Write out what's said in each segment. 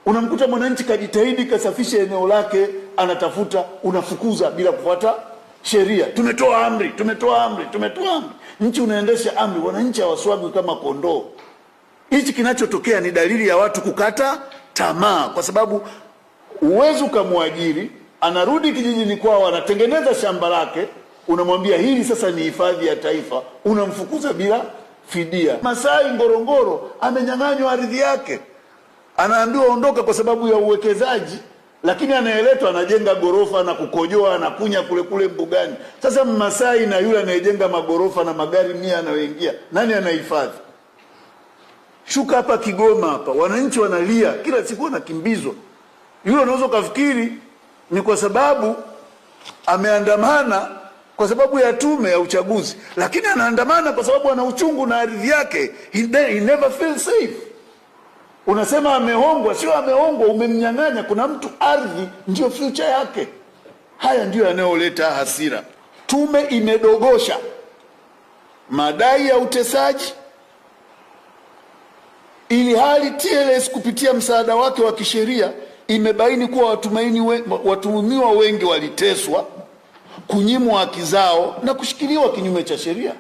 Unamkuta mwananchi kajitahidi kasafisha eneo lake, anatafuta, unafukuza bila kufuata sheria. Tumetoa amri. Nchi unaendesha amri, wananchi hawaswagwi kama kondoo. Hichi kinachotokea ni dalili ya watu kukata tamaa, kwa sababu uwezo ukamwajiri, anarudi kijijini kwao, anatengeneza shamba lake, unamwambia hili sasa ni hifadhi ya taifa, unamfukuza bila fidia. Masai Ngorongoro amenyang'anywa ardhi yake, anaambiwa ondoka kwa sababu ya uwekezaji, lakini anayeletwa anajenga gorofa na kukojoa, anakunya kule mbugani. Sasa Masai na yule anayejenga magorofa na magari 100 anayoingia, nani anahifadhi? Shuka hapa Kigoma hapa, wananchi wanalia kila siku, wanakimbizwa. Yule unaweza kufikiri ni kwa sababu ameandamana kwa sababu ya tume ya uchaguzi, lakini anaandamana kwa sababu ana uchungu na ardhi yake. He never feels safe. Unasema amehongwa, sio amehongwa, umemnyang'anya. Kuna mtu ardhi ndio future yake. Haya ndio yanayoleta hasira. Tume imedogosha madai ya utesaji, ili hali TLS kupitia msaada wake wa kisheria imebaini kuwa watuhumiwa wengi waliteswa, kunyimwa haki zao na kushikiliwa kinyume cha sheria.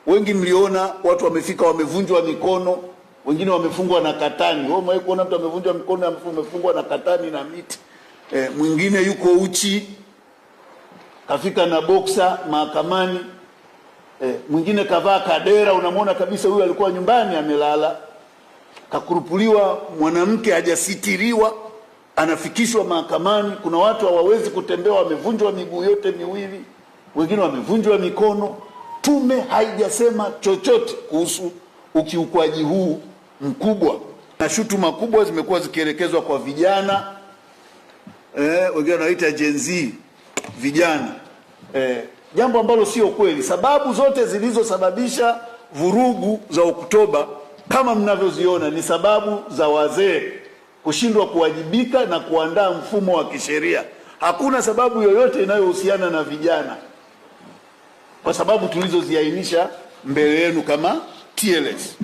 Wengi mliona watu wamefika wamevunjwa mikono, wengine wamefungwa na katani. Wewe umewahi kuona mtu amevunjwa mikono amefungwa na katani na miti? Mwingine yuko uchi, kafika na boxer mahakamani. Mwingine kavaa kadera, unamwona kabisa huyu alikuwa nyumbani amelala. Kakurupuliwa mwanamke hajasitiriwa, anafikishwa mahakamani. Kuna watu hawawezi kutembea, wamevunjwa miguu yote miwili, wengine wamevunjwa mikono. Tume haijasema chochote kuhusu ukiukwaji huu mkubwa, na shutuma kubwa zimekuwa zikielekezwa kwa vijana, wengine wanaita Gen Z vijana, jambo ambalo sio kweli. Sababu zote zilizosababisha vurugu za Oktoba kama mnavyoziona ni sababu za wazee kushindwa kuwajibika na kuandaa mfumo wa kisheria. Hakuna sababu yoyote inayohusiana na vijana, kwa sababu tulizoziainisha mbele yenu kama TLS.